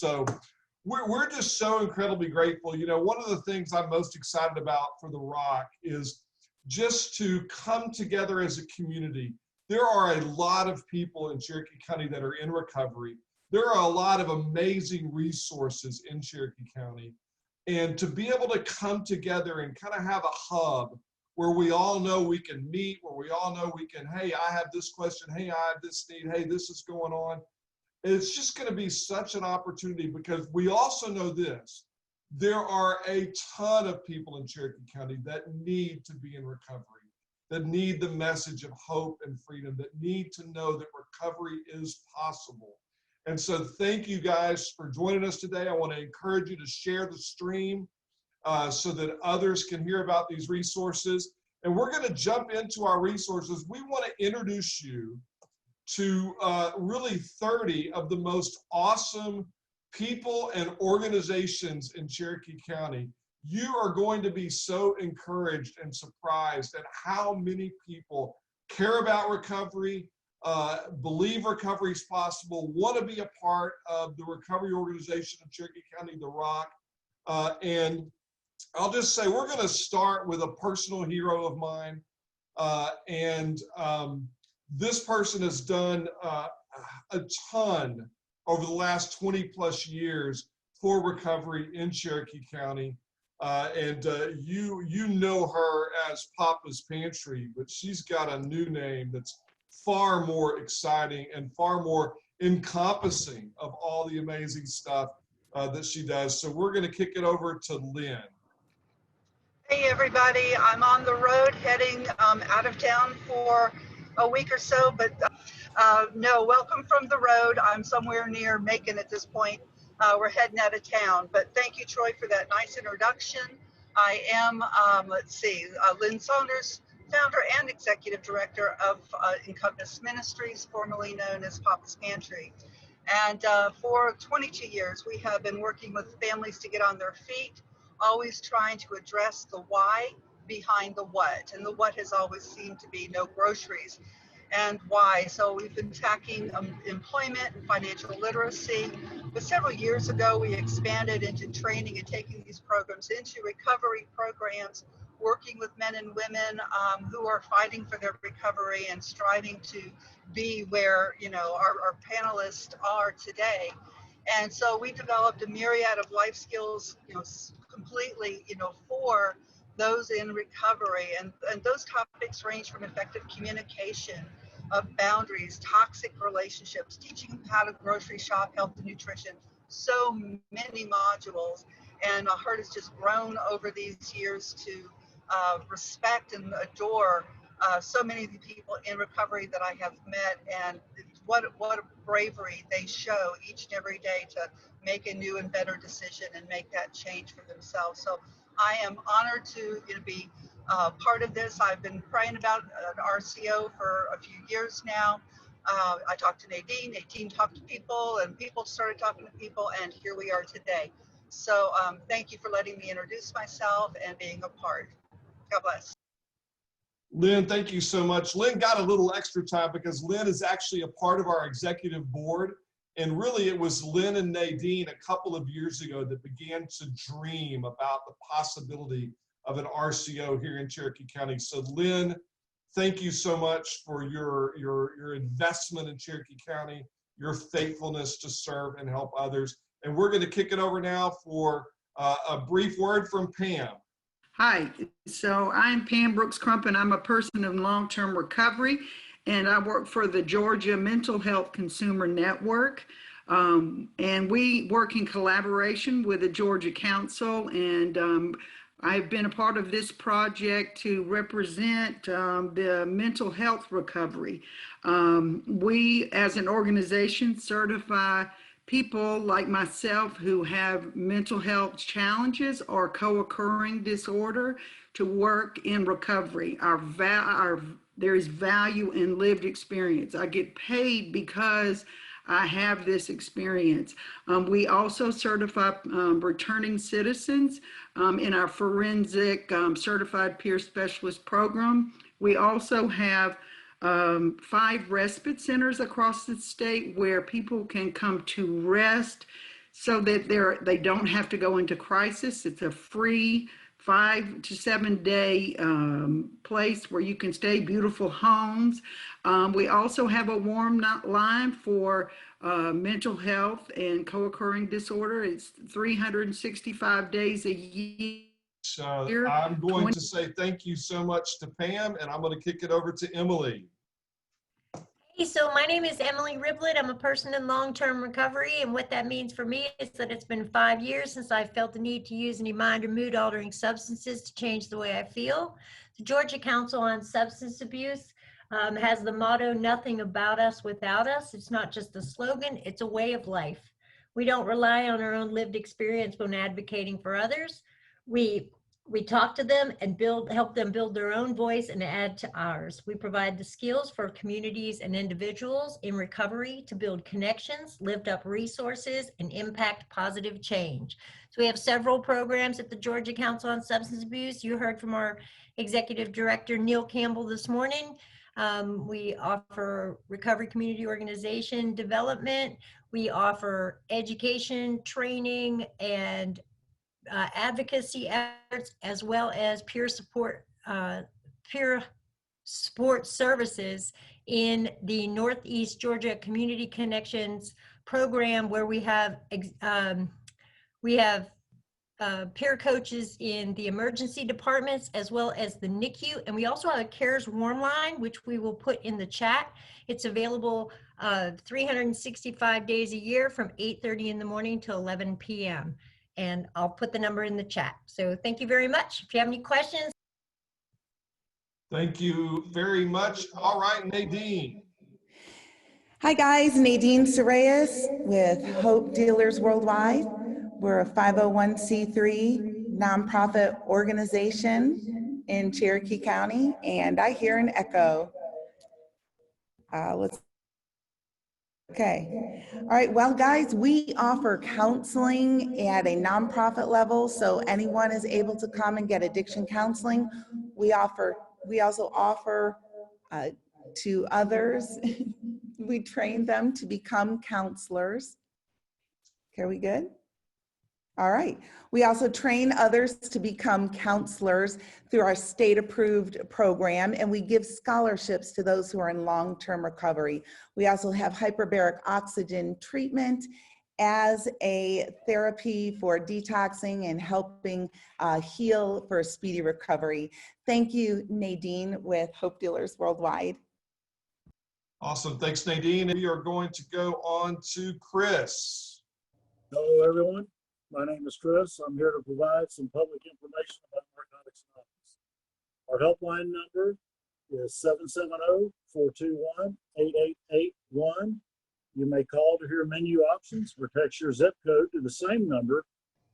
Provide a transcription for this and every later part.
so we're just so incredibly grateful. You know, one of the things I'm most excited about for the ROCC is just to come together as a community. There are a lot of people in Cherokee County that are in recovery. There are a lot of amazing resources in Cherokee County. And to be able to come together and kind of have a hub where we all know we can meet, where we all know we can, hey, I have this question, hey, I have this need, hey, this is going on. It's just going to be such an opportunity, because we also know this. There are a ton of people in Cherokee County that need to be in recovery, that need the message of hope and freedom, that need to know that recovery is possible. And so thank you guys for joining us today. I want to encourage you to share the stream so that others can hear about these resources. And we're going to jump into our resources. We want to introduce you to really 30 of the most awesome people and organizations in Cherokee County. You are going to be so encouraged and surprised at how many people care about recovery, believe recovery is possible, want to be a part of the recovery organization of Cherokee County, the ROCC. And I'll just say, we're going to start with a personal hero of mine. This person has done a ton over the last 20 plus years for recovery in Cherokee County. You know her as Papa's Pantry, but she's got a new name that's far more exciting and far more encompassing of all the amazing stuff that she does. So we're going to kick it over to Lynn. Hey everybody, I'm on the road heading out of town for a week or so, but no, welcome from the road. I'm somewhere near Macon at this point. We're heading out of town, but thank you, Troy, for that nice introduction. I am, Lynn Saunders, founder and executive director of Encompass Ministries, formerly known as Papa's Pantry. And for 22 years, we have been working with families to get on their feet, always trying to address the why behind the what. And the what has always seemed to be no groceries. And why? So we've been tackling employment and financial literacy. But several years ago, we expanded into training and taking these programs into recovery programs, working with men and women who are fighting for their recovery and striving to be where, you know, our panelists are today. And so we developed a myriad of life skills, you know, completely, you know, for those in recovery. And those topics range from effective communication, of boundaries, toxic relationships, teaching them how to grocery shop, health and nutrition, so many modules. And our heart has just grown over these years to respect and adore so many of the people in recovery that I have met, and what a bravery they show each and every day to make a new and better decision and make that change for themselves. So I am honored to be part of this. I've been praying about an RCO for a few years now. I talked to Nadine talked to people, and people started talking to people, and here we are today. So thank you for letting me introduce myself and being a part. God bless. Lynn, thank you so much. Lynn got a little extra time because Lynn is actually a part of our executive board. And really, it was Lynn and Nadine a couple of years ago that began to dream about the possibility of an RCO here in Cherokee County. So Lynn, thank you so much for your investment in Cherokee County, your faithfulness to serve and help others. And we're going to kick it over now for a brief word from Pam. Hi, so I'm Pam Brooks Crump, and I'm a person in long-term recovery, and I work for the Georgia Mental Health Consumer Network. And we work in collaboration with the Georgia Council, and I've been a part of this project to represent the mental health recovery. We, as an organization, certify people like myself who have mental health challenges or co-occurring disorder to work in recovery. There is value in lived experience. I get paid because I have this experience. We also certify returning citizens in our forensic certified peer specialist program. We also have 5 respite centers across the state where people can come to rest, so that they don't have to go into crisis. It's a free 5 to 7 day place where you can stay, beautiful homes. We also have a warm line for mental health and co-occurring disorder. It's 365 days a year. So I'm going to say thank you so much to Pam, and I'm going to kick it over to Emily. Hey, so my name is Emily Riblet. I'm a person in long-term recovery, and what that means for me is that it's been 5 years since I felt the need to use any mind or mood-altering substances to change the way I feel. The Georgia Council on Substance Abuse has the motto, "Nothing about us without us." It's not just a slogan, it's a way of life. We don't rely on our own lived experience when advocating for others. We talk to them and help them build their own voice and add to ours. We provide the skills for communities and individuals in recovery to build connections, lift up resources, and impact positive change. So we have several programs at the Georgia Council on Substance Abuse. You heard from our Executive Director, Neil Campbell, this morning. We offer recovery community organization development. We offer education, training, and advocacy efforts, as well as peer support services in the Northeast Georgia Community Connections program, where we have peer coaches in the emergency departments as well as the NICU, and we also have a CARES warm line, which we will put in the chat. It's available 365 days a year from 8:30 in the morning to 11 p.m. And I'll put the number in the chat. So thank you very much. If you have any questions. Thank you very much. All right, Nadine. Hi guys, Nadine Sorayas with Hopedealers Worldwide. We're a 501c3 nonprofit organization in Cherokee County, and I hear an echo. Okay. All right. Well, guys, we offer counseling at a nonprofit level, so anyone is able to come and get addiction counseling. We also offer to others. We train them to become counselors. Okay, are we good? All right. We also train others to become counselors through our state-approved program, and we give scholarships to those who are in long-term recovery. We also have hyperbaric oxygen treatment as a therapy for detoxing and helping heal for speedy recovery. Thank you, Nadine, with Hopedealers Worldwide. Awesome. Thanks, Nadine. And we are going to go on to Chris. Hello, everyone. My name is Chris. I'm here to provide some public information about Narcotics Anonymous. Our helpline number is 770-421-8881. You may call to hear menu options or text your zip code to the same number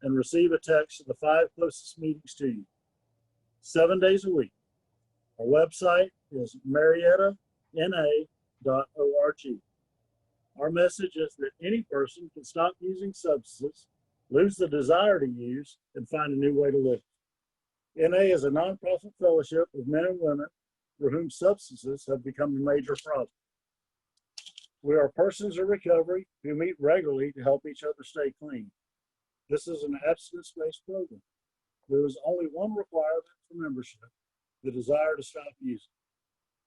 and receive a text of the 5 closest meetings to you, 7 days a week. Our website is mariettana.org. Our message is that any person can stop using substances, lose the desire to use, and find a new way to live. NA is a nonprofit fellowship of men and women for whom substances have become a major problem. We are persons in recovery who meet regularly to help each other stay clean. This is an abstinence-based program. There is only one requirement for membership: the desire to stop using.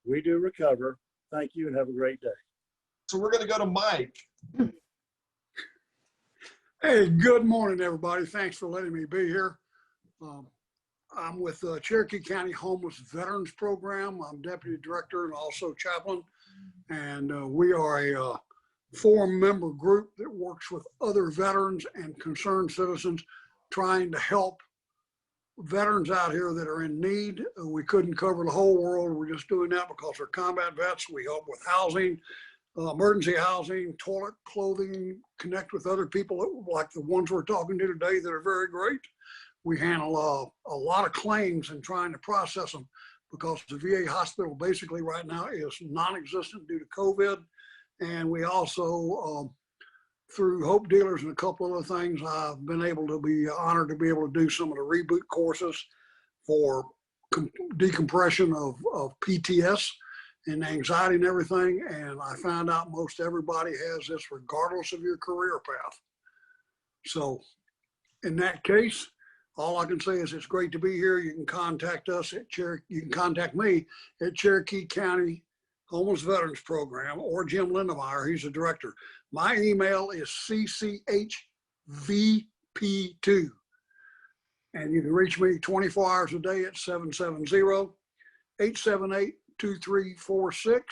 We do recover. Thank you and have a great day. So we're going to go to Mike. Hey, good morning, everybody. Thanks for letting me be here. I'm with the Cherokee County Homeless Veterans Program. I'm Deputy Director and also Chaplain. And we are a 4-member group that works with other veterans and concerned citizens trying to help veterans out here that are in need. We couldn't cover the whole world. We're just doing that because they're combat vets. We help with housing, emergency housing, toilet, clothing, connect with other people like the ones we're talking to today that are very great. We handle a lot of claims and trying to process them because the VA hospital basically right now is non-existent due to COVID. And we also, through Hopedealers and a couple other things, I've been able to be honored to be able to do some of the reboot courses for decompression of PTS and anxiety and everything. And I found out most everybody has this regardless of your career path. So in that case, all I can say is it's great to be here. You can contact us at you can contact me at Cherokee County Homeless Veterans Program or Jim Lindemeyer. He's the director. My email is cchvp2. And you can reach me 24 hours a day at 770-878-2346.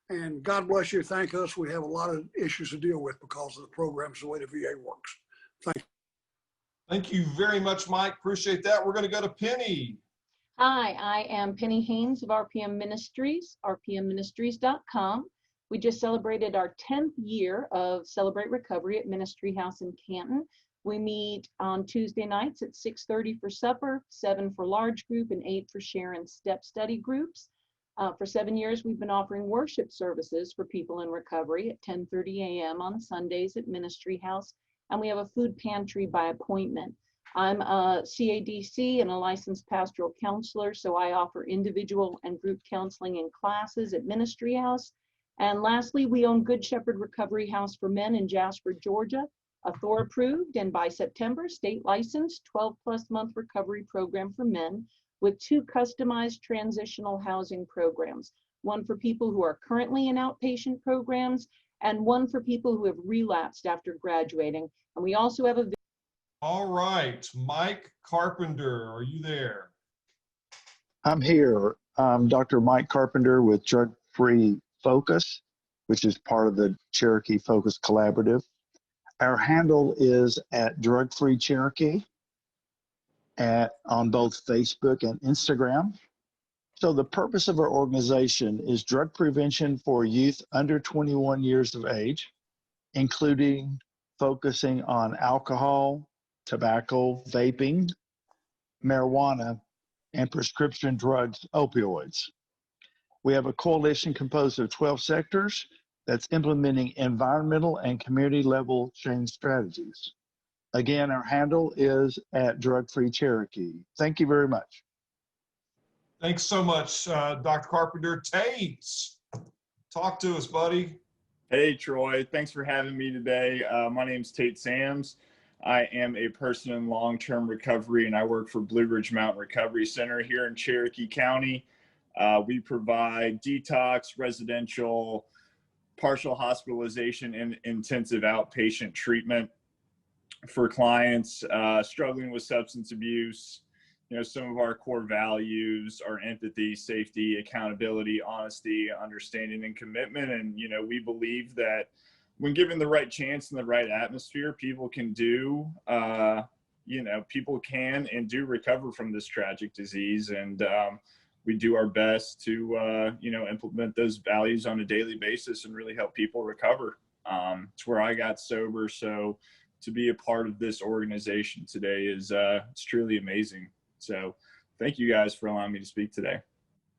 And God bless you. Thank us. We have a lot of issues to deal with because of the programs, the way the VA works. Thank you. Thank you very much, Mike. Appreciate that. We're going to go to Penny. Hi, I am Penny Haynes of RPM Ministries, rpmministries.com. We just celebrated our 10th year of Celebrate Recovery at Ministry House in Canton. We meet on Tuesday nights at 6:30 for supper, 7 for large group, and 8 for share and step study groups. For 7 years, we've been offering worship services for people in recovery at 10:30 a.m. on Sundays at Ministry House, and we have a food pantry by appointment. I'm a CADC and a licensed pastoral counselor, so I offer individual and group counseling and classes at Ministry House. And lastly, we own Good Shepherd Recovery House for Men in Jasper, Georgia, a Thor approved and by September state licensed 12+ month recovery program for men with 2 customized transitional housing programs, one for people who are currently in outpatient programs and one for people who have relapsed after graduating. And we also have a All right, Mike Carpenter, are you there? I'm here. I'm Dr. Mike Carpenter with Drug Free Focus, which is part of the Cherokee Focus Collaborative. Our handle is at Drug Free Cherokee on both Facebook and Instagram. So the purpose of our organization is drug prevention for youth under 21 years of age, including focusing on alcohol, tobacco, vaping, marijuana, and prescription drugs, opioids. We have a coalition composed of 12 sectors that's implementing environmental and community level change strategies. Again, our handle is at Drug Free Cherokee. Thank you very much. Thanks so much, Dr. Carpenter. Tate, talk to us, buddy. Hey, Troy. Thanks for having me today. My name is Tate Sams. I am a person in long-term recovery, and I work for Blue Ridge Mountain Recovery Center here in Cherokee County. We provide detox, residential, partial hospitalization, and intensive outpatient treatment for clients struggling with substance abuse. You know, some of our core values are empathy, safety, accountability, honesty, understanding, and commitment. And, you know, we believe that when given the right chance and the right atmosphere, people can do, people can and do recover from this tragic disease. And we do our best to, implement those values on a daily basis and really help people recover. It's where I got sober. So to be a part of this organization today is it's truly amazing. So thank you guys for allowing me to speak today.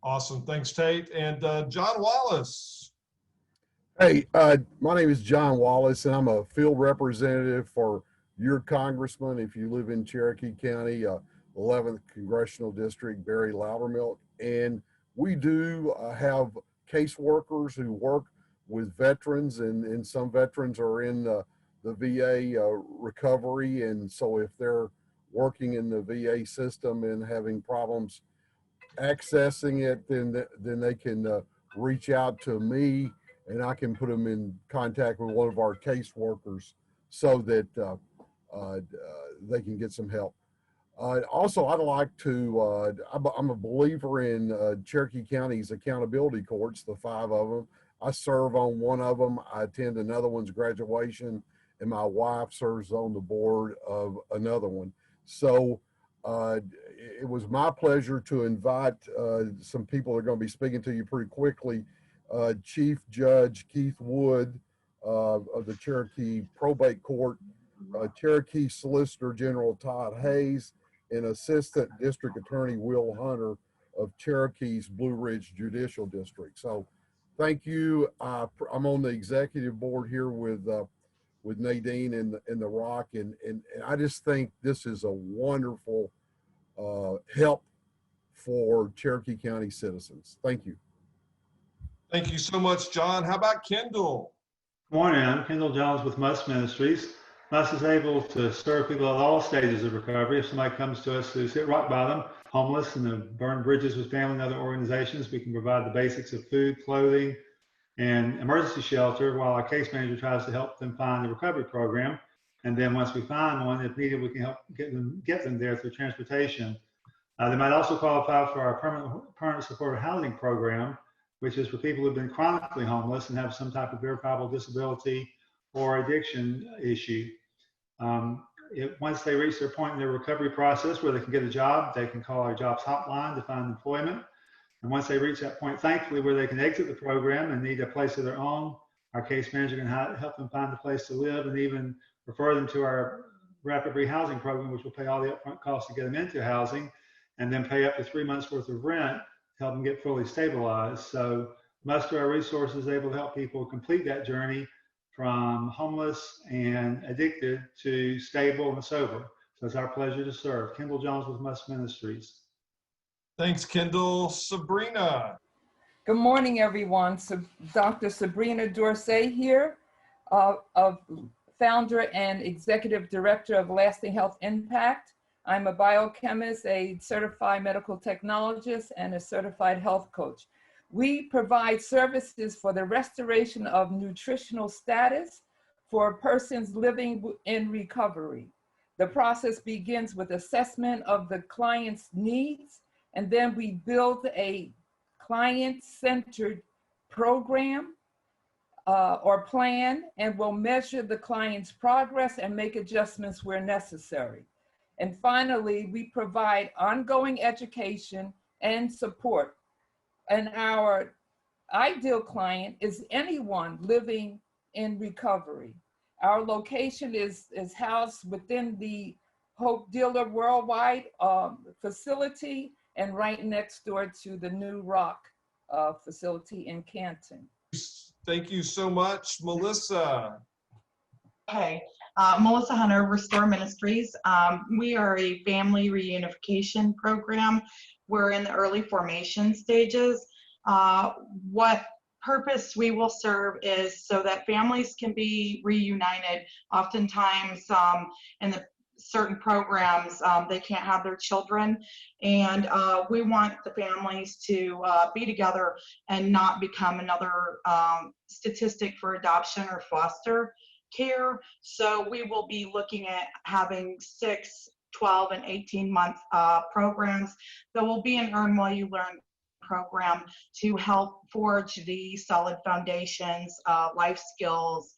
Awesome. Thanks, Tate. And John Wallace. Hey, my name is John Wallace, and I'm a field representative for your congressman if you live in Cherokee County, 11th Congressional District, Barry Loudermilk. And we do have caseworkers who work with veterans, and some veterans are in the VA recovery. And so if they're working in the VA system and having problems accessing it, then they can reach out to me, and I can put them in contact with one of our caseworkers so that they can get some help. Also, I'd like to, I'm a believer in Cherokee County's accountability courts, the 5 of them. I serve on one of them. I attend another one's graduation, and my wife serves on the board of another one. So it was my pleasure to invite some people that are going to be speaking to you pretty quickly. Chief Judge Keith Wood of the Cherokee Probate Court, Cherokee Solicitor General Todd Hayes, and Assistant District Attorney Will Hunter of Cherokee's Blue Ridge Judicial District. So thank you. I'm on the executive board here with Nadine and the ROCC, and I just think this is a wonderful help for Cherokee County citizens. Thank you. Thank you so much, John. How about Kendall? Good morning. I'm Kendall Jones with Musk Ministries. MUS is able to serve people at all stages of recovery. If somebody comes to us who's hit rock bottom, homeless, and have burned bridges with family and other organizations, we can provide the basics of food, clothing, and emergency shelter while our case manager tries to help them find the recovery program. And then once we find one, if needed, we can help get them there through transportation. They might also qualify for our permanent supportive housing program, which is for people who've been chronically homeless and have some type of verifiable disability or addiction issue. Once they reach their point in their recovery process where they can get a job, they can call our jobs hotline to find employment. And once they reach that point, thankfully, where they can exit the program and need a place of their own, our case manager can help them find a place to live and even refer them to our rapid rehousing program, which will pay all the upfront costs to get them into housing, and then pay up to 3 months worth of rent to help them get fully stabilized. So most of our resources are able to help people complete that journey from homeless and addicted to stable and sober. So it's our pleasure to serve. Kendall Jones with MUS Ministries. Thanks, Kendall. Sabrina. Good morning, everyone. So Dr. Sabrina Dorsey here, founder and executive director of Lasting Health Impact. I'm a biochemist, a certified medical technologist, and a certified health coach. We provide services for the restoration of nutritional status for persons living in recovery. The process begins with assessment of the client's needs, and then we build a client-centered program or plan, and we'll measure the client's progress and make adjustments where necessary. And finally, we provide ongoing education and support. And our ideal client is anyone living in recovery. Our location is housed within the Hopedealers Worldwide facility and right next door to the new ROCC facility in Canton. Thank you so much, Melissa. Okay, Melissa Hunter, Restore Ministries. We are a family reunification program. We're in the early formation stages. What purpose we will serve is so that families can be reunited. Oftentimes in the certain programs, they can't have their children, and we want the families to be together and not become another statistic for adoption or foster care. So we will be looking at having 6, 12, and 18-month programs. There will be an Earn While You Learn program to help forge the solid foundations, life skills,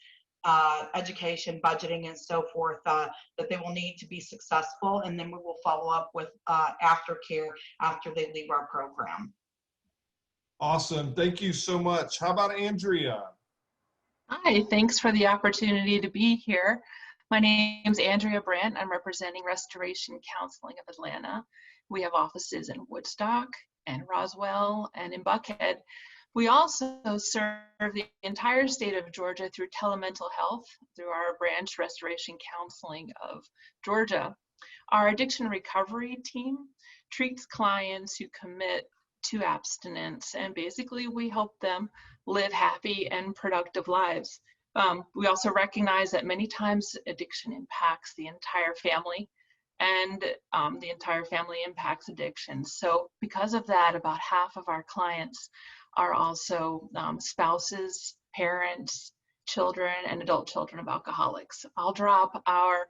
education, budgeting, and so forth that they will need to be successful. And then we will follow up with aftercare after they leave our program. Awesome. Thank you so much. How about Andrea? Hi, thanks for the opportunity to be here. My name is Andrea Brandt. I'm representing Restoration Counseling of Atlanta. We have offices in Woodstock and Roswell and in Buckhead. We also serve the entire state of Georgia through telemental health through our branch Restoration Counseling of Georgia. Our addiction recovery team treats clients who commit to abstinence, and basically we help them live happy and productive lives. We also recognize that many times addiction impacts the entire family, and the entire family impacts addiction. So because of that, about half of our clients are also spouses, parents, children, and adult children of alcoholics. I'll drop our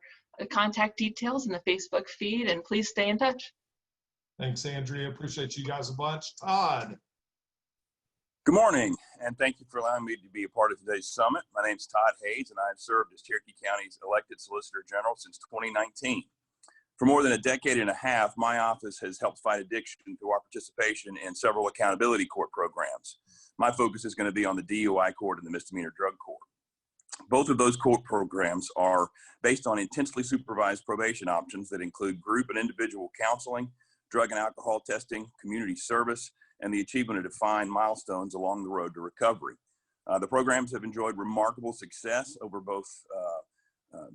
contact details in the Facebook feed, and please stay in touch. Thanks, Andrea. Appreciate you guys a bunch. Todd. Good morning, and thank you for allowing me to be a part of today's summit. My name is Todd Hayes, and I've served as Cherokee County's elected Solicitor General since 2019. For more than a decade and a half, my office has helped fight addiction through our participation in several accountability court programs. My focus is going to be on the DUI court and the misdemeanor drug court. Both of those court programs are based on intensely supervised probation options that include group and individual counseling, drug and alcohol testing, community service, and the achievement of defined milestones along the road to recovery. The programs have enjoyed remarkable success over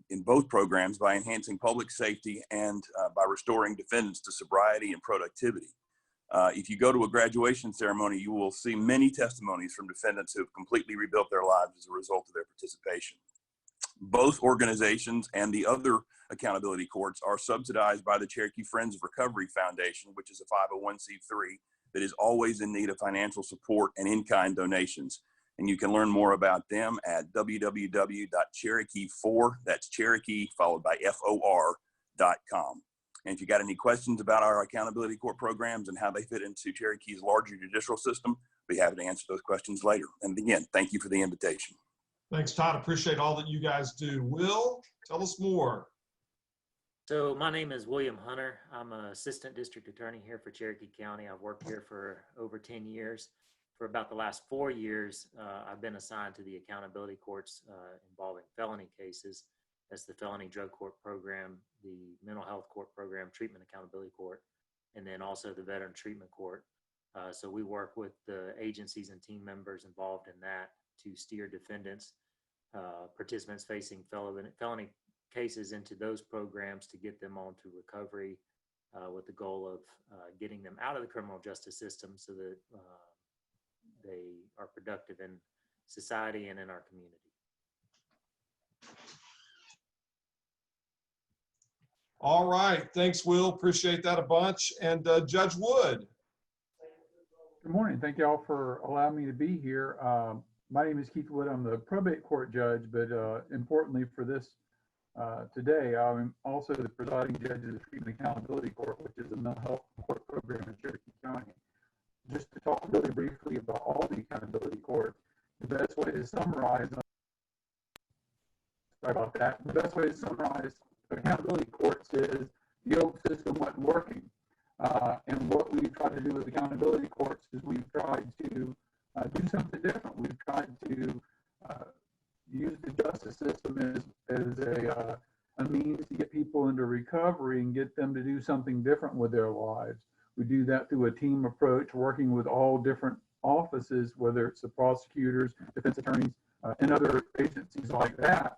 in both programs by enhancing public safety and by restoring defendants to sobriety and productivity. If you go to a graduation ceremony, you will see many testimonies from defendants who have completely rebuilt their lives as a result of their participation. Both organizations and the other accountability courts are subsidized by the Cherokee Friends of Recovery Foundation, which is a 501c3 that is always in need of financial support and in-kind donations. And you can learn more about them at www.cherokee4, that's Cherokee followed by FOR.com. And if you got any questions about our accountability court programs and how they fit into Cherokee's larger judicial system, be happy to answer those questions later. And again, thank you for the invitation. Thanks, Todd. Appreciate all that you guys do. Will, tell us more. So my name is William Hunter. I'm an assistant district attorney here for Cherokee County. I've worked here for over 10 years. For about the last 4 years, I've been assigned to the accountability courts involving felony cases. That's the felony drug court program, the mental health court program, treatment accountability court, and then also the veteran treatment court. So we work with the agencies and team members involved in that to steer defendants, participants facing felony cases into those programs to get them on to recovery with the goal of getting them out of the criminal justice system so that they are productive in society and in our community. All right. Thanks, Will. Appreciate that a bunch. And Judge Wood. Good morning. Thank you all for allowing me to be here. My name is Keith Wood. I'm the probate court judge, but importantly for this today, I'm also the presiding judge of the Treatment Accountability Court, which is a mental health court program in Cherokee County. Just to talk really briefly about all the accountability courts, the best way to summarize accountability courts is the old system wasn't working. And what we've tried to do with accountability courts is we've tried to do something different. We've tried to use the justice system as a means to get people into recovery and get them to do something different with their lives. We do that through a team approach, working with all different offices, whether it's the prosecutors, defense attorneys, and other agencies like that.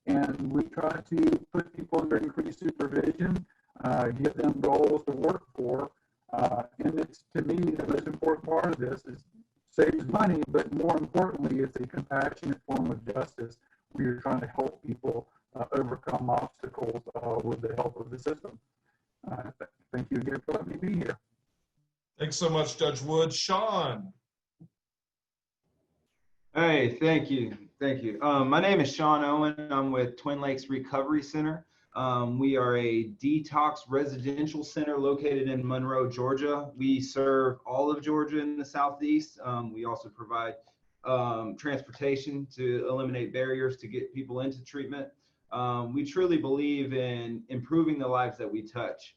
And we try to put people under increased supervision, give them goals to work for. And it's, to me, the most important part of this is saves money, but more importantly, it's a compassionate form of justice where you're trying to help people overcome obstacles with the help of the system. Thank you again for letting me be here. Thanks so much, Judge Wood. Sean. Hey, thank you. Thank you. My name is Sean Owen. I'm with Twin Lakes Recovery Center. We are a detox residential center located in Monroe, Georgia. We serve all of Georgia in the southeast. We also provide transportation to eliminate barriers to get people into treatment. We truly believe in improving the lives that we touch.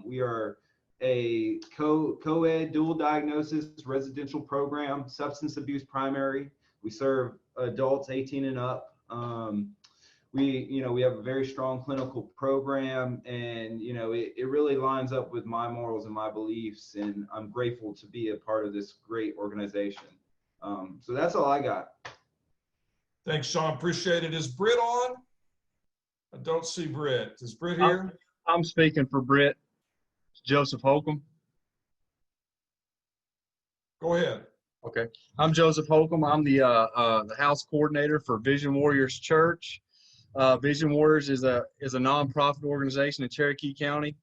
We are a co-ed dual diagnosis residential program, substance abuse primary. We serve adults 18 and up. We have a very strong clinical program, and it really lines up with my morals and my beliefs, and I'm grateful to be a part of this great organization. So that's all I got. Thanks, Sean. Appreciate it. Is Britt on? I don't see Britt. Is Britt here? I'm speaking for Britt. Joseph Holcomb. Go ahead. Okay. I'm Joseph Holcomb. I'm the house coordinator for Vision Warriors Church. Vision Warriors is a nonprofit organization in Cherokee County.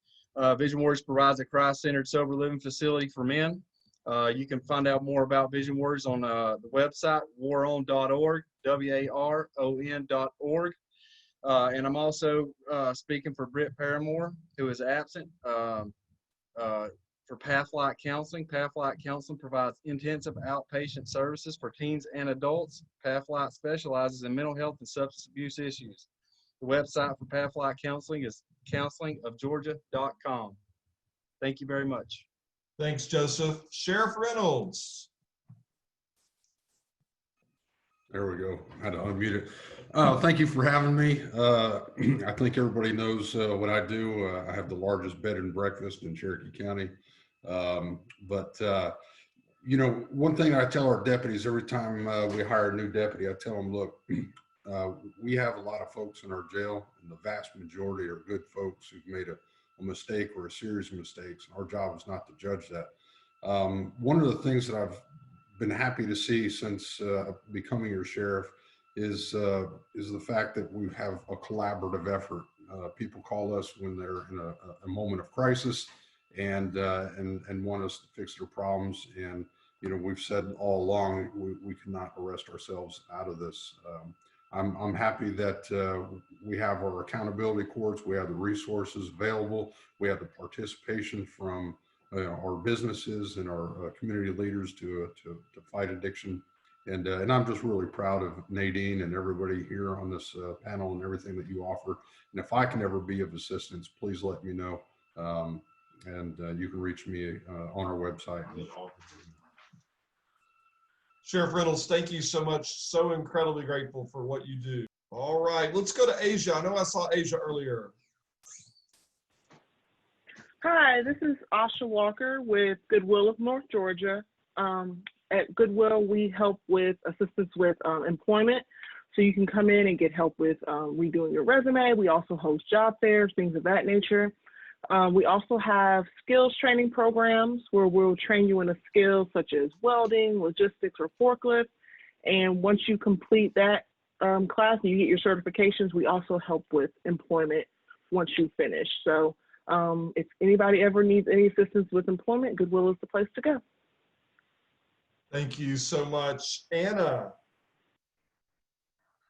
Vision Warriors provides a Christ-centered sober living facility for men. You can find out more about Vision Warriors on the website waron.org, waron.org. And I'm also speaking for Britt Paramore, who is absent, for Pathlight Counseling. Pathlight Counseling provides intensive outpatient services for teens and adults. Pathlight specializes in mental health and substance abuse issues. The website for Pathlight Counseling is counselingofgeorgia.com. Thank you very much. Thanks, Joseph. Sheriff Reynolds. There we go. I had to unmute it. Thank you for having me. I think everybody knows what I do. I have the largest bed and breakfast in Cherokee County. One thing I tell our deputies every time we hire a new deputy, I tell them, look, we have a lot of folks in our jail, and the vast majority are good folks who've made a mistake or a series of mistakes. Our job is not to judge that. One of the things that I've been happy to see since becoming your sheriff is the fact that we have a collaborative effort. People call us when they're in a moment of crisis and want us to fix their problems. And we've said all along we cannot arrest ourselves out of this. I'm happy that we have our accountability courts, we have the resources available, we have the participation from our businesses and our community leaders to fight addiction. And I'm just really proud of Nadine and everybody here on this panel and everything that you offer. And if I can ever be of assistance, please let me know. And you can reach me on our website. Sheriff Reynolds, thank you so much. So incredibly grateful for what you do. All right, let's go to Asia. I know I saw Asia earlier. Hi, this is Asha Walker with Goodwill of North Georgia. At Goodwill, we help with assistance with employment. So you can come in and get help with redoing your resume. We also host job fairs, things of that nature. We also have skills training programs where we'll train you in a skill such as welding, logistics, or forklift. And once you complete that class and you get your certifications, we also help with employment once you finish. So if anybody ever needs any assistance with employment, Goodwill is the place to go. Thank you so much. Anna.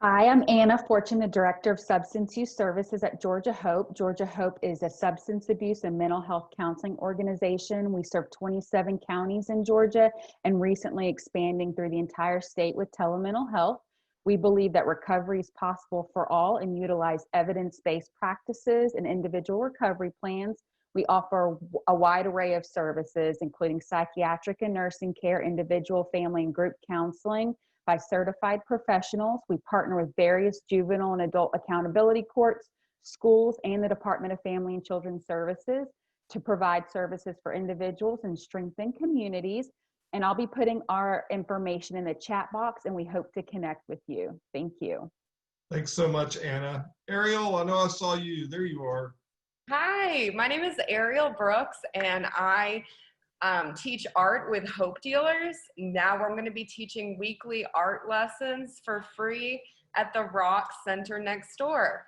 Hi, I'm Anna Fortune, the Director of Substance Use Services at Georgia Hope. Georgia Hope is a substance abuse and mental health counseling organization. We serve 27 counties in Georgia and recently expanding through the entire state with telemental health. We believe that recovery is possible for all and utilize evidence-based practices and individual recovery plans. We offer a wide array of services, including psychiatric and nursing care, individual, family, and group counseling by certified professionals. We partner with various juvenile and adult accountability courts, schools, and the Department of Family and Children's Services to provide services for individuals and strengthen communities. And I'll be putting our information in the chat box, and we hope to connect with you. Thank you. Thanks so much, Anna. Ariel, I know I saw you. There you are. Hi, my name is Ariel Brooks, and I teach art with Hopedealers. Now we're going to be teaching weekly art lessons for free at the ROCC Center next door.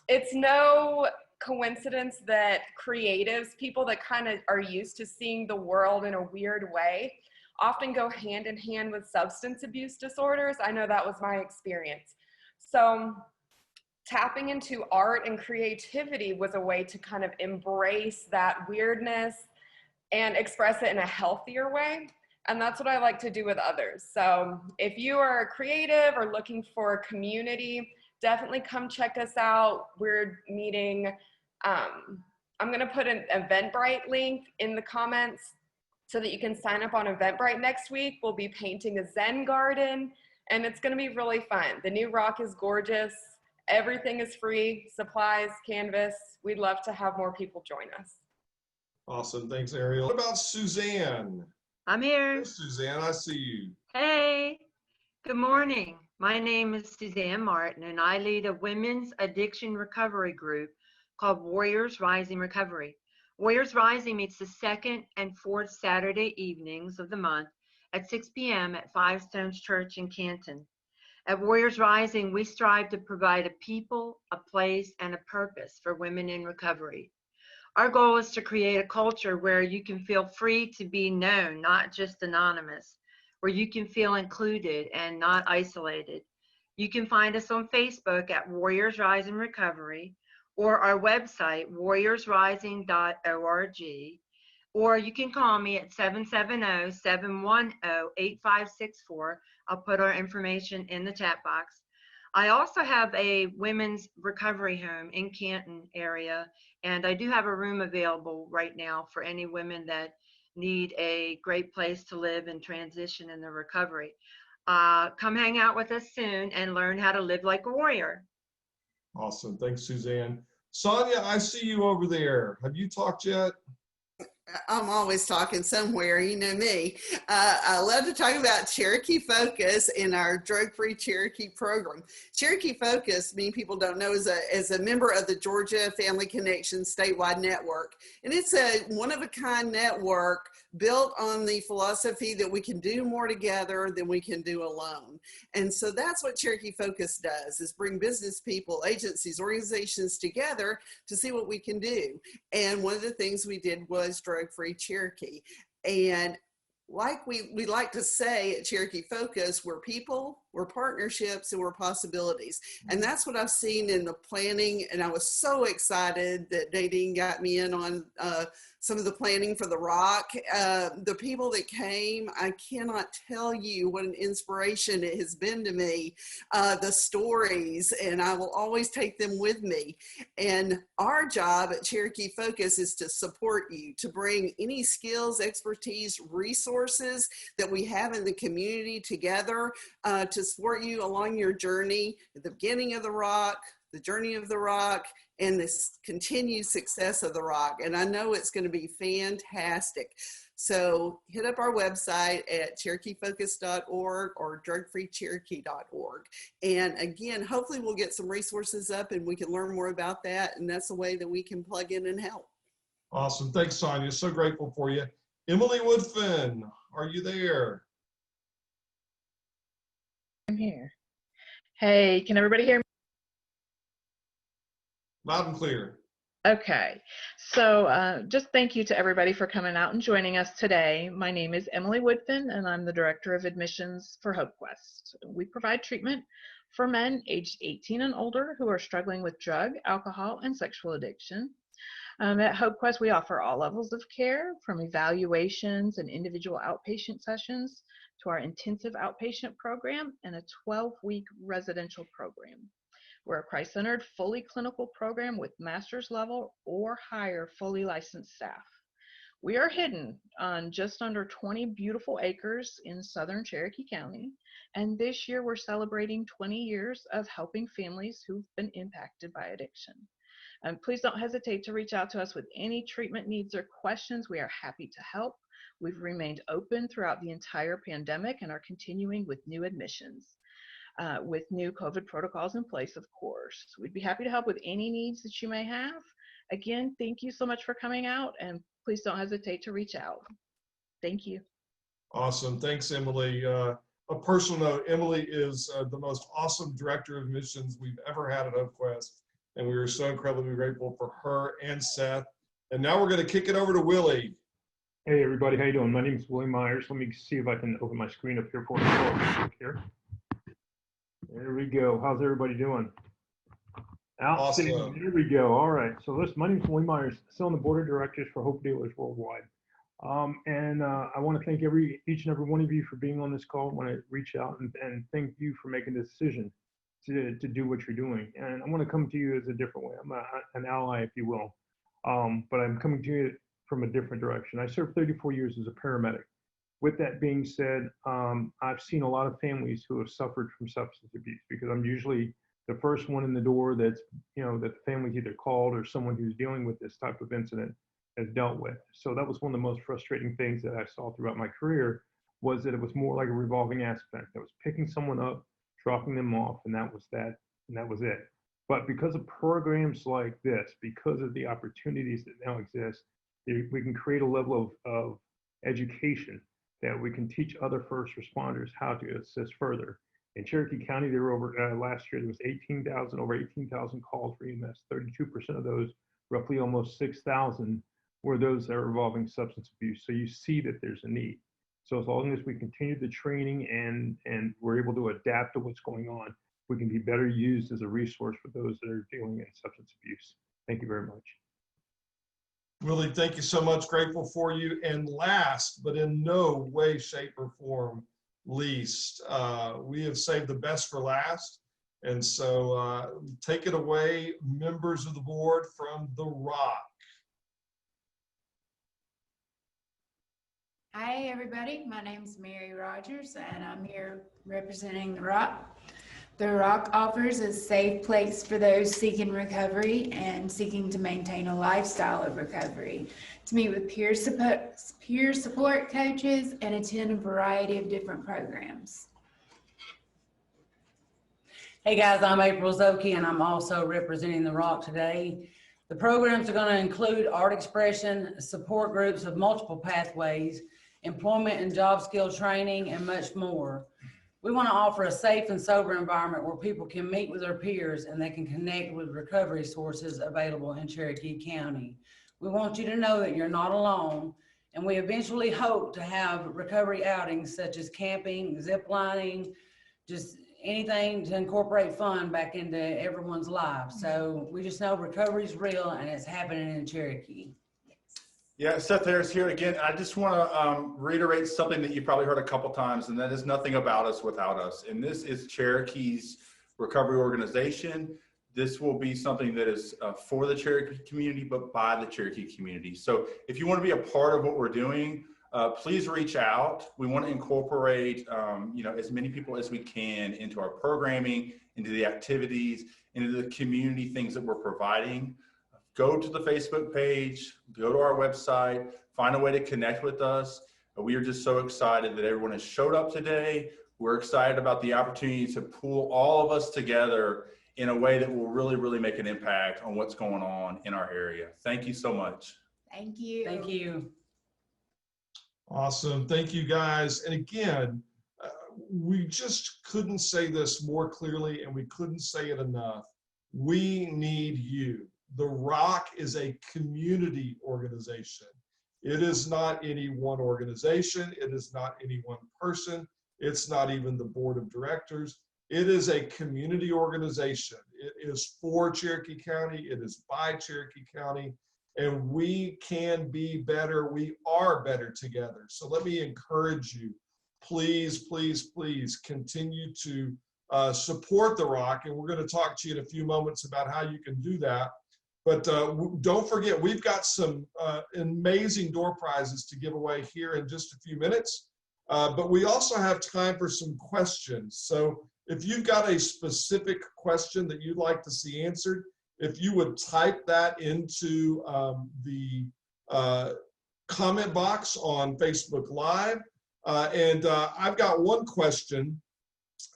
It's no coincidence that creatives, people that kind of are used to seeing the world in a weird way, often go hand in hand with substance abuse disorders. I know that was my experience. So tapping into art and creativity was a way to kind of embrace that weirdness and express it in a healthier way. And that's what I like to do with others. So if you are a creative or looking for a community, definitely come check us out. We're meeting, I'm gonna put an Eventbrite link in the comments so that you can sign up on Eventbrite next week. We'll be painting a Zen garden and it's gonna be really fun. The new ROCC is gorgeous. Everything is free, supplies, canvas. We'd love to have more people join us. Awesome, thanks Ariel. What about Suzanne? I'm here. Hey, Suzanne, I see you. Hey, good morning. My name is Suzanne Martin and I lead a women's addiction recovery group called Warriors Rising Recovery. Warriors Rising meets the second and fourth Saturday evenings of the month at 6 p.m. at Five Stones Church in Canton. At Warriors Rising, we strive to provide a people, a place, and a purpose for women in recovery. Our goal is to create a culture where you can feel free to be known, not just anonymous, where you can feel included and not isolated. You can find us on Facebook at Warriors Rising Recovery or our website, warriorsrising.org, or you can call me at 770-710-8564. I'll put our information in the chat box. I also have a women's recovery home in Canton area, and I do have a room available right now for any women that need a great place to live and transition in their recovery. Come hang out with us soon and learn how to live like a warrior. Awesome, thanks Suzanne. Sonia, I see you over there. Have you talked yet? I'm always talking somewhere, you know me. I love to talk about Cherokee Focus in our drug-free Cherokee program. Cherokee Focus, many people don't know, is a member of the Georgia Family Connection statewide network. And it's a one-of-a-kind network built on the philosophy that we can do more together than we can do alone. And so that's what Cherokee Focus does, is bring business people, agencies, organizations together to see what we can do. And one of the things we did was drug-free Cherokee. And like we like to say at Cherokee Focus, we're people, we're partnerships, and we're possibilities. And that's what I've seen in the planning. And I was so excited that Nadine got me in on some of the planning for the ROCC. The people that came, I cannot tell you what an inspiration it has been to me, the stories, and I will always take them with me. And our job at Cherokee Focus is to support you, to bring any skills, expertise, resources that we have in the community together to support you along your journey at the beginning of the ROCC, the journey of the ROCC, and this continued success of the ROCC. And I know it's going to be fantastic. So hit up our website at CherokeeFocus.org or drugfreecherokee.org. And again, hopefully we'll get some resources up and we can learn more about that. And that's a way that we can plug in and help. Awesome. Thanks, Sonia. So grateful for you. Emily Woodfin, are you there? I'm here. Hey, can everybody hear me? Loud and clear. Okay, so just thank you to everybody for coming out and joining us today. My name is Emily Woodfin, and I'm the Director of Admissions for Hopequest. We provide treatment for men aged 18 and older who are struggling with drug, alcohol, and sexual addiction. At Hopequest, we offer all levels of care, from evaluations and individual outpatient sessions to our intensive outpatient program and a 12-week residential program. We're a Christ-centered, fully clinical program with master's level or higher fully licensed staff. We are hidden on just under 20 beautiful acres in southern Cherokee County, and this year we're celebrating 20 years of helping families who've been impacted by addiction. Please don't hesitate to reach out to us with any treatment needs or questions. We are happy to help. We've remained open throughout the entire pandemic and are continuing with new admissions. With new COVID protocols in place, of course. We'd be happy to help with any needs that you may have. Again, thank you so much for coming out, and please don't hesitate to reach out. Thank you. Awesome. Thanks, Emily. A personal note, Emily is the most awesome Director of Admissions we've ever had at Hopequest, and we are so incredibly grateful for her and Seth. And now we're going to kick it over to Willie. Hey, everybody. How you doing? My name is Willie Myers. Let me see if I can open my screen up here for you. Here. There we go. How's everybody doing? Outstanding. Awesome. There we go. All right. So listen, my name is Willie Myers, still on the board of directors for Hopedealers Worldwide. I want to thank each and every one of you for being on this call. I want to reach out and thank you for making the decision to do what you're doing. And I want to come to you as a different way. I'm an ally, if you will. But I'm coming to you from a different direction. I served 34 years as a paramedic. With that being said, I've seen a lot of families who have suffered from substance abuse, because I'm usually the first one in the door that's, that the family's either called or someone who's dealing with this type of incident has dealt with. So that was one of the most frustrating things that I saw throughout my career, was that it was more like a revolving aspect. I was picking someone up, dropping them off, and that was that, and that was it. But because of programs like this, because of the opportunities that now exist, we can create a level of education that we can teach other first responders how to assist further. In Cherokee County, there were last year, there was over 18,000 calls for EMS. 32% of those, roughly almost 6,000, were those that are involving substance abuse. So you see that there's a need. So as long as we continue the training and we're able to adapt to what's going on, we can be better used as a resource for those that are dealing in substance abuse. Thank you very much. Willie, thank you so much. Grateful for you. And last, but in no way, shape, or form least, we have saved the best for last. And so take it away, members of the board from the ROCC. Hi, everybody. My name is Mary Rogers, and I'm here representing the ROCC. The ROCC offers a safe place for those seeking recovery and seeking to maintain a lifestyle of recovery, to meet with peer support coaches and attend a variety of different programs. Hey guys, I'm April Zoki and I'm also representing the ROCC today. The programs are going to include art expression, support groups of multiple pathways, employment and job skill training, and much more. We want to offer a safe and sober environment where people can meet with their peers and they can connect with recovery sources available in Cherokee County. We want you to know that you're not alone, and we eventually hope to have recovery outings such as camping, zip lining, just anything to incorporate fun back into everyone's life. So we just know recovery is real and it's happening in Cherokee. Yeah, Seth Harris here again. I just want to reiterate something that you probably heard a couple times, and that is nothing about us without us. And this is Cherokee's recovery organization. This will be something that is for the Cherokee community, but by the Cherokee community. So if you want to be a part of what we're doing, please reach out. We want to incorporate as many people as we can into our programming, into the activities, into the community things that we're providing. Go to the Facebook page, go to our website, find a way to connect with us. We are just so excited that everyone has showed up today. We're excited about the opportunity to pull all of us together in a way that will really, really make an impact on what's going on in our area. Thank you so much. Thank you. Thank you. Awesome. Thank you, guys. And again, we just couldn't say this more clearly, and we couldn't say it enough. We need you. The ROCC is a community organization. It is not any one organization. It is not any one person. It's not even the board of directors. It is a community organization. It is for Cherokee County. It is by Cherokee County. And we can be better. We are better together. So let me encourage you. Please, please, please continue to support the ROCC. And we're going to talk to you in a few moments about how you can do that. But don't forget, we've got some amazing door prizes to give away here in just a few minutes. But we also have time for some questions. So if you've got a specific question that you'd like to see answered, if you would type that into the comment box on Facebook Live. I've got one question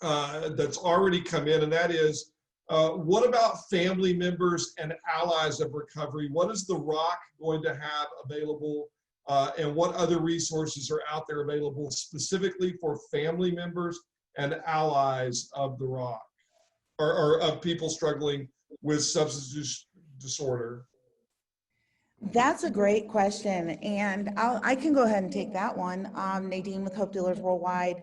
that's already come in, and that is, what about family members and allies of recovery? What is the ROCC going to have available, and what other resources are out there available specifically for family members and allies of the ROCC, or of people struggling with substance use disorder? That's a great question, and I can go ahead and take that one. I'm Nadine with Hopedealers Worldwide,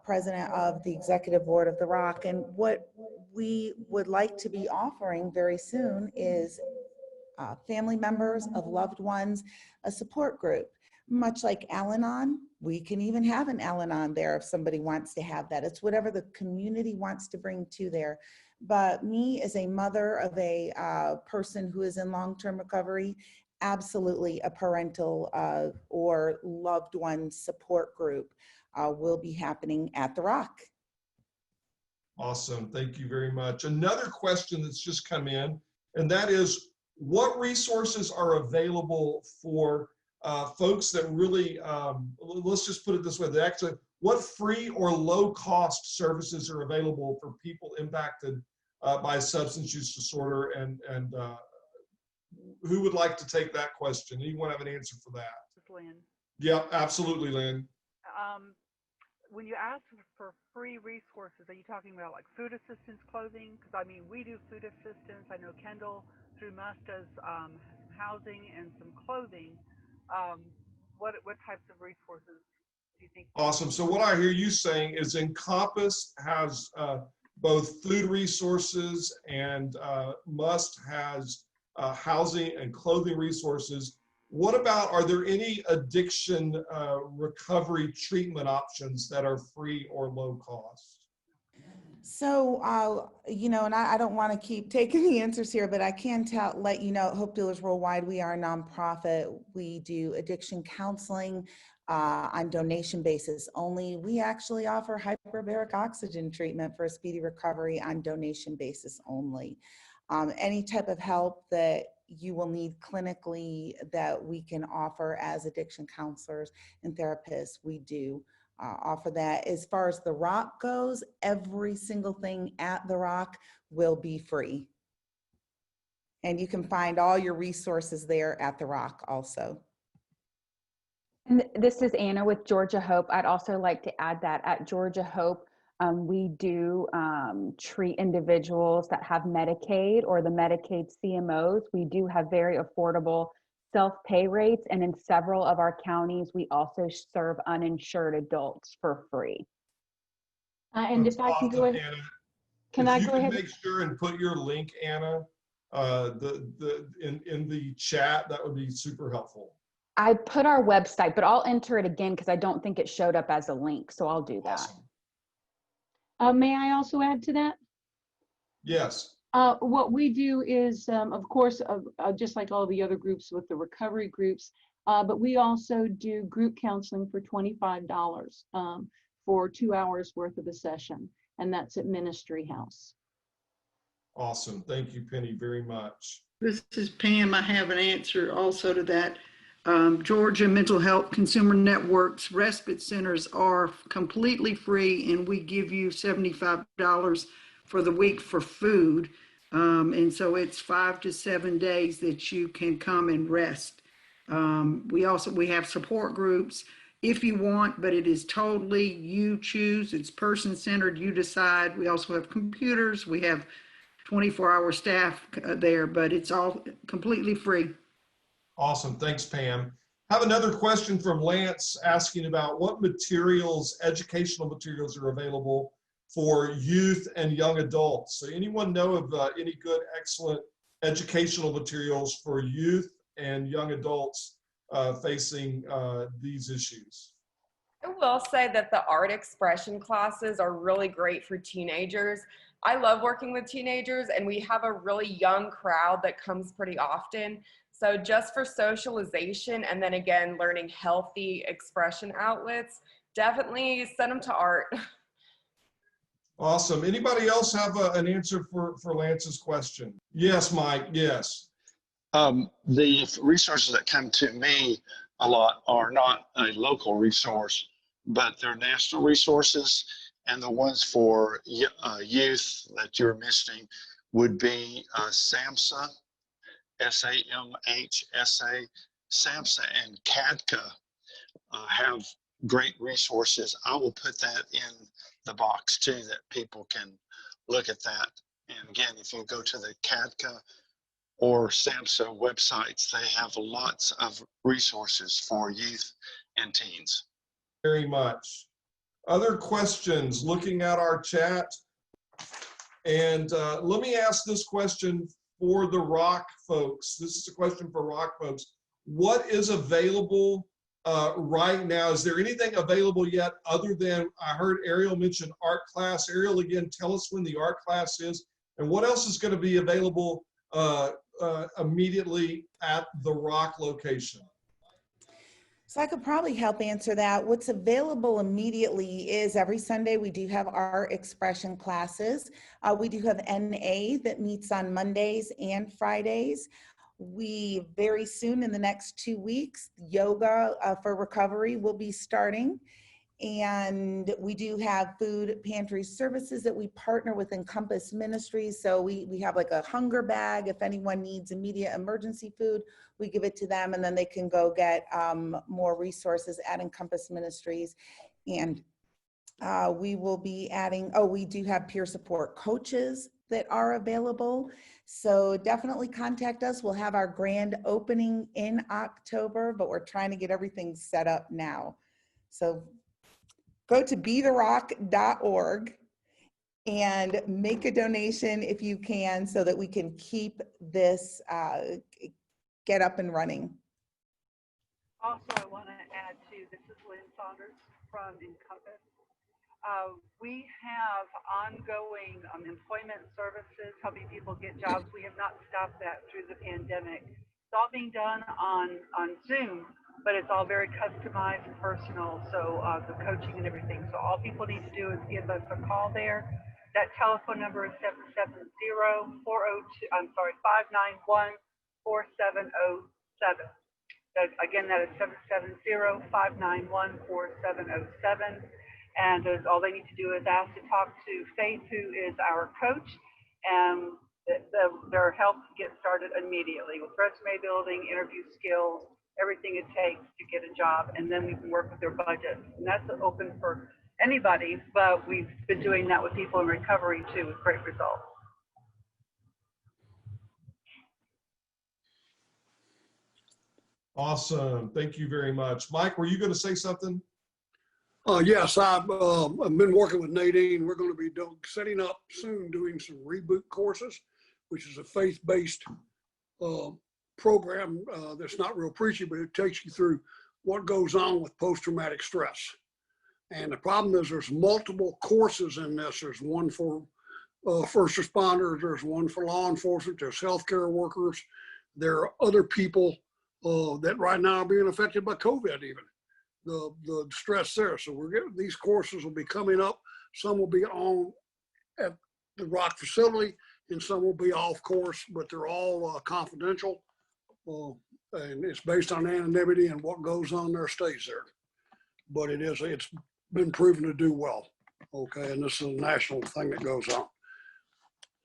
president of the executive board of the ROCC, and what we would like to be offering very soon is family members of loved ones, a support group. Much like Al-Anon, we can even have an Al-Anon there if somebody wants to have that. It's whatever the community wants to bring to there. But me as a mother of a person who is in long-term recovery, absolutely a parental or loved one support group will be happening at the ROCC. Awesome. Thank you very much. Another question that's just come in, and that is, what resources are available for folks that really, let's just put it this way, what free or low cost services are available for people impacted by substance use disorder, and who would like to take that question? Anyone have an answer for that? Lynn. Yeah, absolutely, Lynn. When you ask for free resources, are you talking about like food assistance, clothing? Because I mean, we do food assistance. I know Kendall through MUS does housing and some clothing. What types of resources do you think? Awesome. So what I hear you saying is Encompass has both food resources, and MUS has housing and clothing resources. What about, are there any addiction recovery treatment options that are free or low cost? So, and I don't want to keep taking the answers here, but I can let you know, at Hopedealers Worldwide, we are a nonprofit. We do addiction counseling. on donation basis only. We actually offer hyperbaric oxygen treatment for a speedy recovery on donation basis only. Any type of help that you will need clinically that we can offer as addiction counselors and therapists, we do offer that. As far as the ROCC goes, every single thing at the ROCC will be free. And you can find all your resources there at the ROCC also. And this is Anna with Georgia Hope. I'd also like to add that at Georgia Hope, we do treat individuals that have Medicaid or the Medicaid CMOs. We do have very affordable self-pay rates, and in several of our counties, we also serve uninsured adults for free. And if I can go ahead, can I go ahead? Make sure and put your link, Anna, in the chat. That would be super helpful. I put our website, but I'll enter it again because I don't think it showed up as a link. So I'll do that. Awesome. May I also add to that? Yes. What we do is, of course, just like all the other groups with the recovery groups, but we also do group counseling for $25 for 2 hours worth of a session, and that's at Ministry House. Awesome. Thank you, Penny, very much. This is Pam. I have an answer also to that. Georgia Mental Health Consumer Network's respite centers are completely free, and we give you $75 for the week for food. And so it's 5 to 7 days that you can come and rest. We have support groups if you want, but it is totally you choose. It's person-centered, you decide. We also have computers. We have 24-hour staff there, but it's all completely free. Awesome. Thanks, Pam. I have another question from Lance asking about what materials, educational materials, are available for youth and young adults. So anyone know of any good, excellent educational materials for youth and young adults facing these issues? I will say that the art expression classes are really great for teenagers. I love working with teenagers, and we have a really young crowd that comes pretty often. So just for socialization, and then again, learning healthy expression outlets, definitely send them to art. Awesome. Anybody else have an answer for Lance's question? Yes, Mike, yes. The resources that come to me a lot are not a local resource, but they're national resources, and the ones for youth that you're mentioning would be SAMHSA, SAMHSA, SAMHSA and CADCA have great resources. I will put that in the box too, that people can look at that. And again, if you go to the CADCA or SAMHSA websites, they have lots of resources for youth and teens. Very much. Other questions looking at our chat? And let me ask this question for the ROCC folks. This is a question for ROCC folks. What is available right now? Is there anything available yet other than, I heard Ariel mention art class. Ariel, again, tell us when the art class is, and what else is going to be available immediately at the ROCC location? So I could probably help answer that. What's available immediately is every Sunday we do have our expression classes. We do have NA that meets on Mondays and Fridays. We very soon, in the next 2 weeks, yoga for recovery will be starting. And we do have food pantry services that we partner with Encompass Ministries. So we have like a hunger bag. If anyone needs immediate emergency food, we give it to them, and then they can go get more resources at Encompass Ministries. And we will be adding, we do have peer support coaches that are available. So definitely contact us. We'll have our grand opening in October, but we're trying to get everything set up now. So go to BeTheRock.org and make a donation if you can, so that we can keep this, get up and running. Also, I want to add too, this is Lynn Saunders from Encompass. We have ongoing employment services, helping people get jobs. We have not stopped that through the pandemic. It's all being done on Zoom, but it's all very customized and personal. So the coaching and everything. So all people need to do is give us a call there. That telephone number is 770-402. I'm sorry, 591-4707. Again, that is 770-591-4707. And all they need to do is ask to talk to Faith, who is our coach, and their help get started immediately with resume building, interview skills, everything it takes to get a job, and then we can work with their budget. And that's open for anybody, but we've been doing that with people in recovery too, with great results. Awesome. Thank you very much. Mike, were you going to say something? Yes, I've been working with Nadine. We're going to be setting up soon doing some reboot courses, which is a faith-based program that's not real preachy, but it takes you through what goes on with post-traumatic stress. And the problem is there's multiple courses in this. There's one for first responders, there's one for law enforcement, there's healthcare workers. There are other people that right now are being affected by COVID even. The stress there. So these courses will be coming up. Some will be on at the ROCC facility and some will be off course, but they're all confidential. And it's based on anonymity, and what goes on there stays there. But it's been proven to do well. Okay, and this is a national thing that goes on.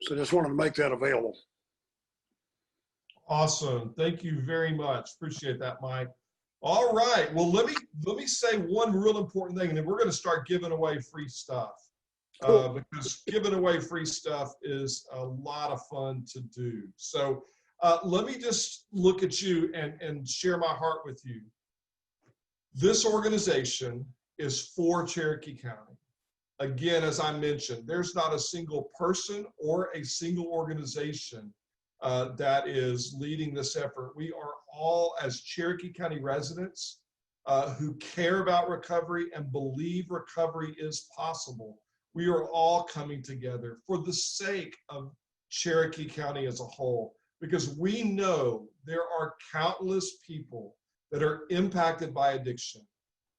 So just wanted to make that available. Awesome. Thank you very much. Appreciate that, Mike. All right. Well, let me say one real important thing, and then we're going to start giving away free stuff. Because giving away free stuff is a lot of fun to do. So let me just look at you and share my heart with you. This organization is for Cherokee County. Again, as I mentioned, there's not a single person or a single organization that is leading this effort. We are all, as Cherokee County residents who care about recovery and believe recovery is possible, we are all coming together for the sake of Cherokee County as a whole, because we know there are countless people that are impacted by addiction,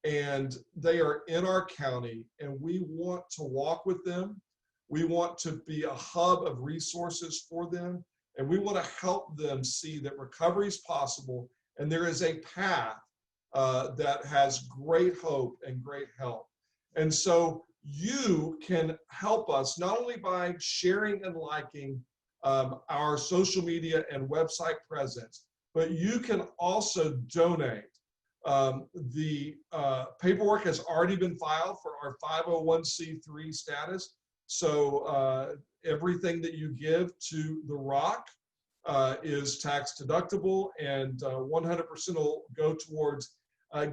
and they are in our county, and we want to walk with them. We want to be a hub of resources for them, and we want to help them see that recovery is possible, and there is a path that has great hope and great help. And so you can help us not only by sharing and liking our social media and website presence, but you can also donate. The paperwork has already been filed for our 501c3 status. So everything that you give to the ROCC is tax deductible, and 100% will go towards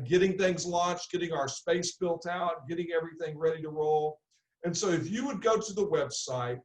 getting things launched, getting our space built out, getting everything ready to roll. And so if you would go to the website,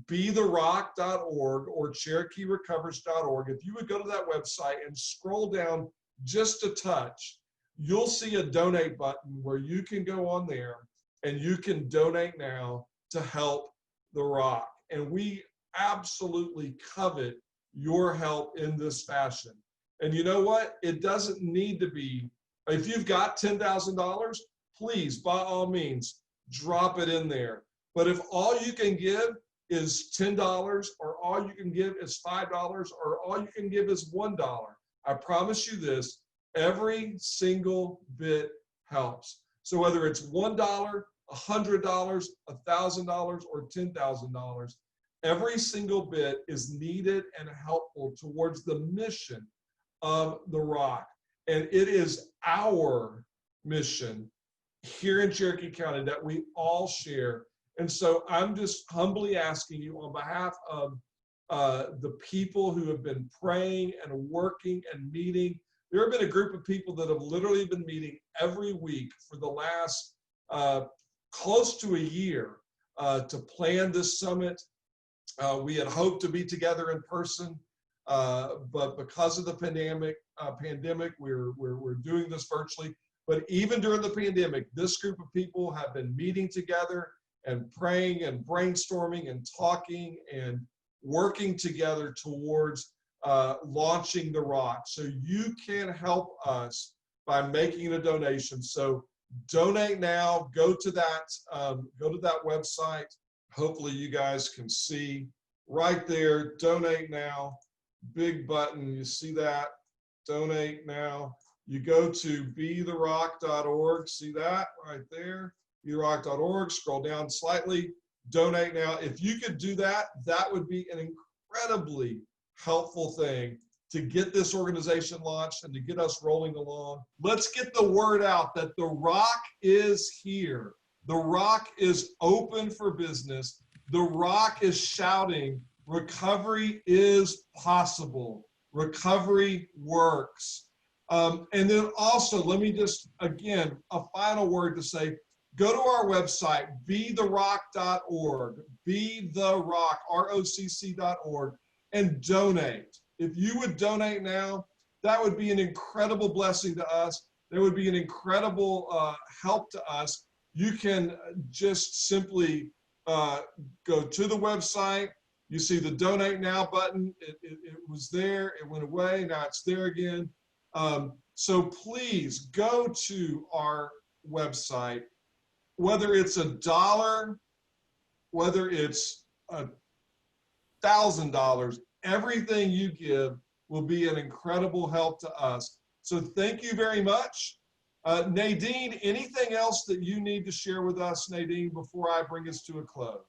BeTheRock.org or CherokeeRecovers.org, if you would go to that website and scroll down just a touch, you'll see a donate button where you can go on there and you can donate now to help the ROCC. And we absolutely covet your help in this fashion. And you know what? It doesn't need to be, if you've got $10,000, please, by all means, drop it in there. But if all you can give is $10, or all you can give is $5, or all you can give is $1, I promise you this, every single bit helps. So whether it's $1, $100, $1,000, or $10,000, every single bit is needed and helpful towards the mission of the ROCC. And it is our mission here in Cherokee County that we all share. And so I'm just humbly asking you on behalf of the people who have been praying and working and meeting. There have been a group of people that have literally been meeting every week for the last close to a year to plan this summit. We had hoped to be together in person, but because of the pandemic, we're doing this virtually. But even during the pandemic, this group of people have been meeting together and praying and brainstorming and talking and working together towards launching the ROCC. So you can help us by making a donation. So donate now. Go to that website. Hopefully you guys can see right there. Donate now. Big button. You see that? Donate now. You go to BeTheRock.org. See that right there? BeTheRock.org. Scroll down slightly. Donate now. If you could do that, that would be an incredibly helpful thing to get this organization launched and to get us rolling along. Let's get the word out that the ROCC is here. The ROCC is open for business. The ROCC is shouting, recovery is possible. Recovery works. And then also, let me just, again, a final word to say, go to our website, BeTheRock.org, BeTheRock, ROCC.org, and donate. If you would donate now, that would be an incredible blessing to us. That would be an incredible help to us. You can just simply go to the website. You see the Donate Now button. It was there. It went away. Now it's there again. So please go to our website. Whether it's $1, whether it's $1,000, everything you give will be an incredible help to us. So thank you very much. Nadine, anything else that you need to share with us, Nadine, before I bring us to a close?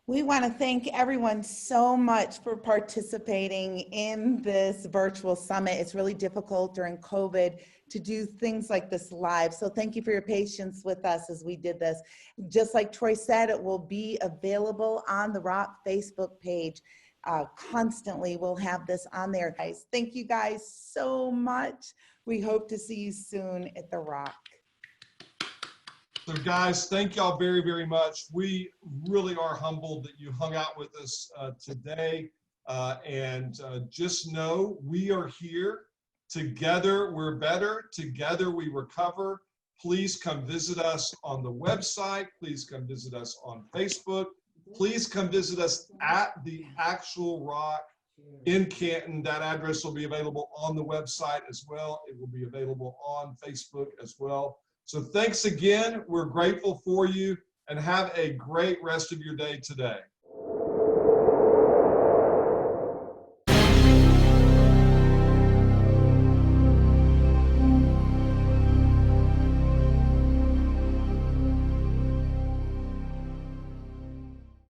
We want to thank everyone so much for participating in this virtual summit. It's really difficult during COVID to do things like this live. So thank you for your patience with us as we did this. Just like Troy said, it will be available on the ROCC Facebook page. Constantly, we'll have this on there, guys. Thank you guys so much. We hope to see you soon at the ROCC. So guys, thank y'all very, very much. We really are humbled that you hung out with us today. And just know we are here. Together, we're better. Together, we recover. Please come visit us on the website. Please come visit us on Facebook. Please come visit us at the actual ROCC in Canton. That address will be available on the website as well. It will be available on Facebook as well. So thanks again. We're grateful for you, and have a great rest of your day today.